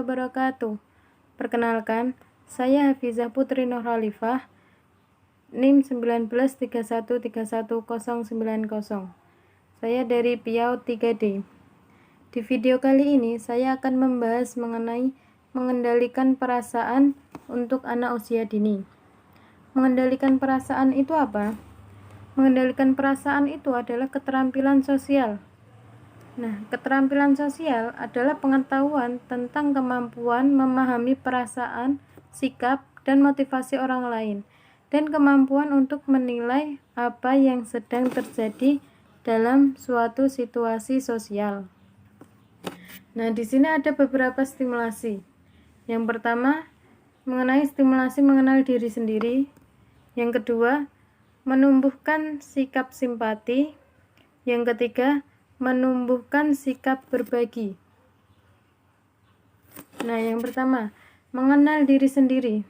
wabarakatuh. Perkenalkan, saya Hafizah Putri Nurhalifah, NIM 19313131090. Saya dari PIAUD 3D. Di video kali ini, saya akan membahas mengenai mengendalikan perasaan untuk anak usia dini. Mengendalikan perasaan itu apa? Mengendalikan perasaan itu adalah keterampilan sosial. Nah, keterampilan sosial adalah pengetahuan tentang kemampuan memahami perasaan, sikap, dan motivasi orang lain, dan kemampuan untuk menilai apa yang sedang terjadi dalam suatu situasi sosial. Nah, di sini ada beberapa stimulasi. Yang pertama, mengenai stimulasi mengenal diri sendiri. Yang kedua, menumbuhkan sikap simpati. Yang ketiga, menumbuhkan sikap berbagi. Nah, yang pertama, mengenal diri sendiri.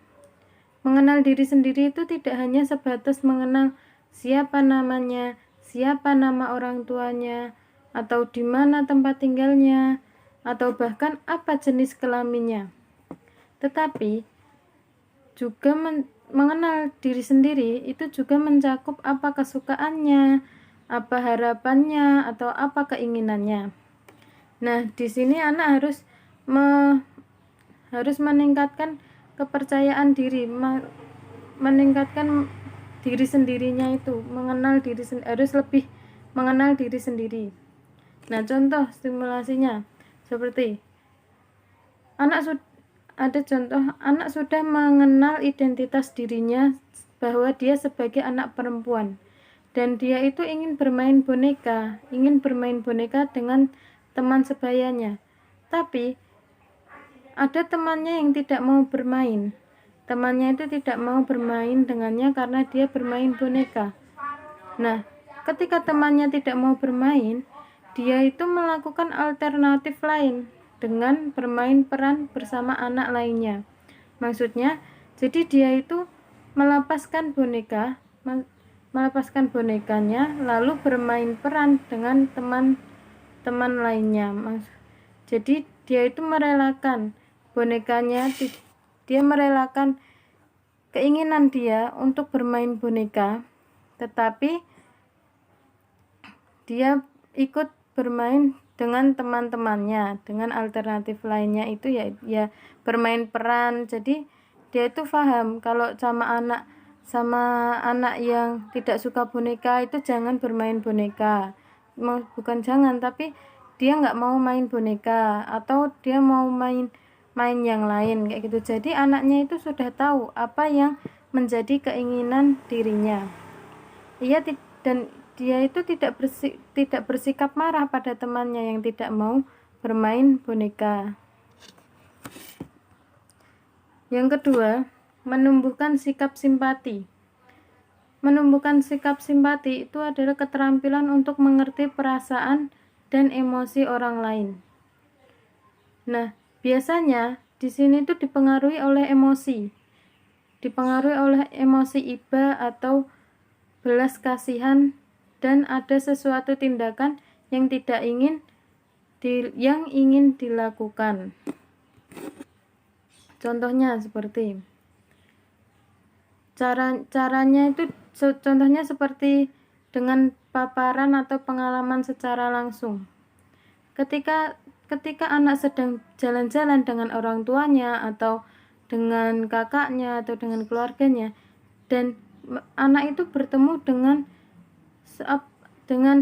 Mengenal diri sendiri itu tidak hanya sebatas mengenal siapa namanya, siapa nama orang tuanya, atau di mana tempat tinggalnya, atau bahkan apa jenis kelaminnya. Tetapi juga mengenal diri sendiri itu juga mencakup apa kesukaannya, apa harapannya, atau apa keinginannya. Nah, di sini anak harus meningkatkan kepercayaan diri, meningkatkan diri sendirinya itu, harus lebih mengenal diri sendiri. Nah, contoh stimulasinya seperti anak sudah mengenal identitas dirinya bahwa dia sebagai anak perempuan. Dan dia itu ingin bermain boneka dengan teman sebayanya. Tapi ada temannya yang tidak mau bermain. Temannya itu tidak mau bermain dengannya karena dia bermain boneka. Nah, ketika temannya tidak mau bermain, dia itu melakukan alternatif lain dengan bermain peran bersama anak lainnya. Maksudnya, jadi dia itu melepaskan bonekanya lalu bermain peran dengan teman-teman lainnya. Jadi dia itu merelakan bonekanya, dia merelakan keinginan dia untuk bermain boneka, tetapi dia ikut bermain dengan teman-temannya, dengan alternatif lainnya itu ya bermain peran. Jadi dia itu paham kalau sama anak yang tidak suka boneka itu jangan bermain boneka. Bukan jangan, tapi dia nggak mau main boneka atau dia mau main yang lain kayak gitu. Jadi anaknya itu sudah tahu apa yang menjadi keinginan dirinya. Dan dia itu tidak bersikap marah pada temannya yang tidak mau bermain boneka. Yang kedua, menumbuhkan sikap simpati. Menumbuhkan sikap simpati itu adalah keterampilan untuk mengerti perasaan dan emosi orang lain. Nah, biasanya di sini itu dipengaruhi oleh emosi iba atau belas kasihan, dan ada sesuatu tindakan yang ingin dilakukan. Contohnya seperti contohnya seperti dengan paparan atau pengalaman secara langsung. Ketika anak sedang jalan-jalan dengan orang tuanya atau dengan kakaknya atau dengan keluarganya, dan anak itu bertemu dengan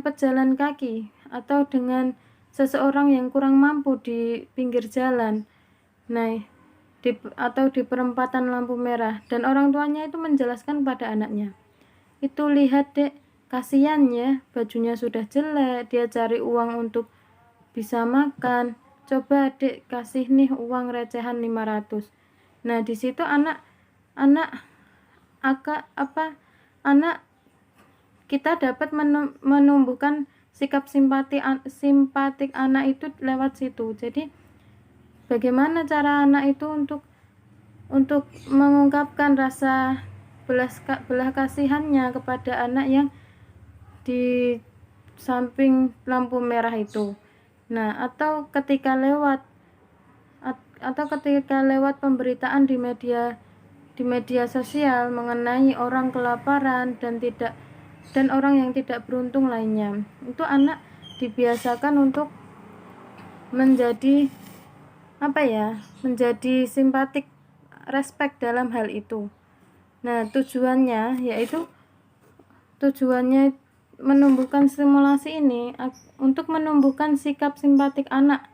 pejalan kaki atau dengan seseorang yang kurang mampu di pinggir jalan, atau di perempatan lampu merah, dan orang tuanya itu menjelaskan pada anaknya, itu lihat dek, kasihan ya, bajunya sudah jelek, dia cari uang untuk bisa makan, coba dek kasih nih uang recehan 500. Nah, di situ kita dapat menumbuhkan sikap simpatik anak itu lewat situ. Jadi bagaimana cara anak itu untuk mengungkapkan rasa belah kasihannya kepada anak yang di samping lampu merah itu. Nah, atau ketika ketika lewat pemberitaan di media sosial mengenai orang kelaparan dan orang yang tidak beruntung lainnya, itu anak dibiasakan untuk menjadi menjadi simpatik, respect dalam hal itu. Nah, tujuannya menumbuhkan stimulasi ini untuk menumbuhkan sikap simpatik anak,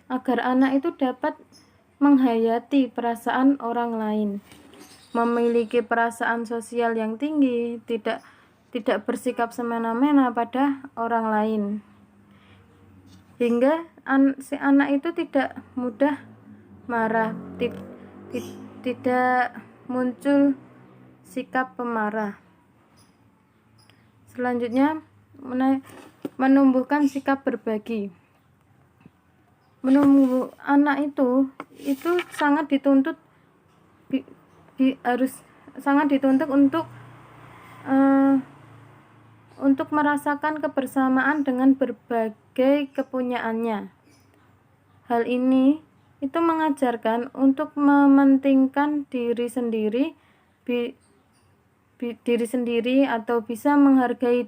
agar anak itu dapat menghayati perasaan orang lain, memiliki perasaan sosial yang tinggi, tidak bersikap semena-mena pada orang lain, hingga si anak itu tidak mudah marah, tidak muncul sikap pemarah. Selanjutnya, menumbuhkan sikap berbagi. Anak itu sangat dituntut untuk merasakan kebersamaan dengan berbagai kepunyaannya. Hal ini itu mengajarkan untuk mementingkan diri sendiri atau bisa menghargai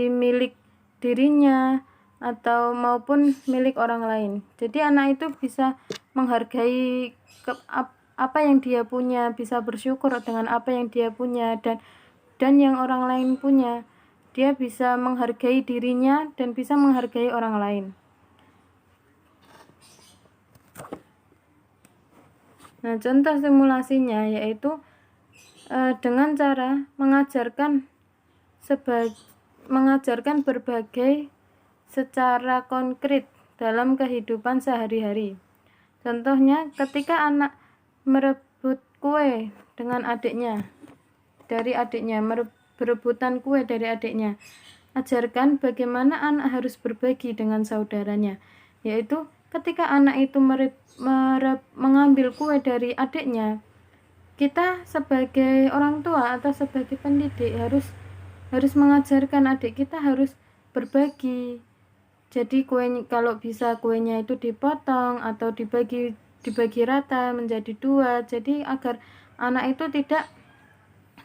milik dirinya atau maupun milik orang lain. Jadi anak itu bisa menghargai apa yang dia punya, bisa bersyukur dengan apa yang dia punya dan yang orang lain punya. Dia bisa menghargai dirinya dan bisa menghargai orang lain. Nah, contoh simulasinya yaitu dengan cara mengajarkan berbagai secara konkret dalam kehidupan sehari-hari. Contohnya, ketika anak merebut kue dengan berebutan kue dari adiknya, ajarkan bagaimana anak harus berbagi dengan saudaranya, yaitu ketika anak itu mengambil kue dari adiknya, kita sebagai orang tua atau sebagai pendidik harus mengajarkan adik kita harus berbagi. Jadi kalau bisa kuenya itu dipotong atau dibagi rata menjadi 2, jadi agar anak itu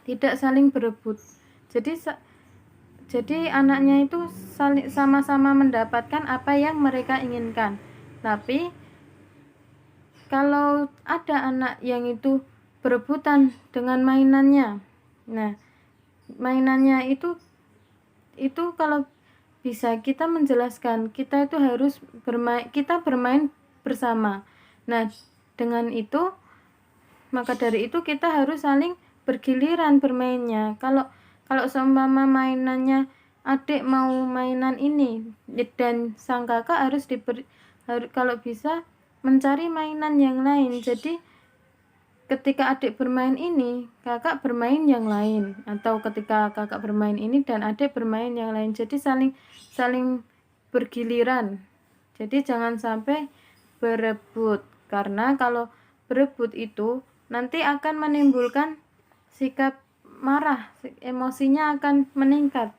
tidak saling berebut. Jadi anaknya itu sama-sama mendapatkan apa yang mereka inginkan. Tapi kalau ada anak yang itu berebutan dengan mainannya, nah mainannya itu kalau bisa kita menjelaskan, kita itu harus bermain bersama. Nah, dengan itu, maka dari itu kita harus saling bergiliran bermainnya. Kalau seumpama mainannya adik mau mainan ini dan sang kakak kalau bisa mencari mainan yang lain. Jadi ketika adik bermain ini, kakak bermain yang lain, atau ketika kakak bermain ini dan adik bermain yang lain. Jadi saling bergiliran. Jadi jangan sampai berebut, karena kalau berebut itu nanti akan menimbulkan sikap marah, emosinya akan meningkat.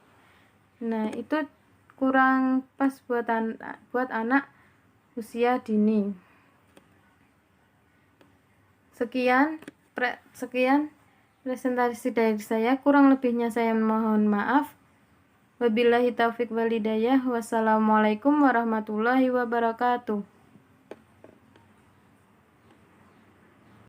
Nah, itu kurang pas buat anak usia dini. Sekian presentasi dari saya, kurang lebihnya saya mohon maaf. Wabillahi taufik walhidayah. Wassalamualaikum warahmatullahi wabarakatuh.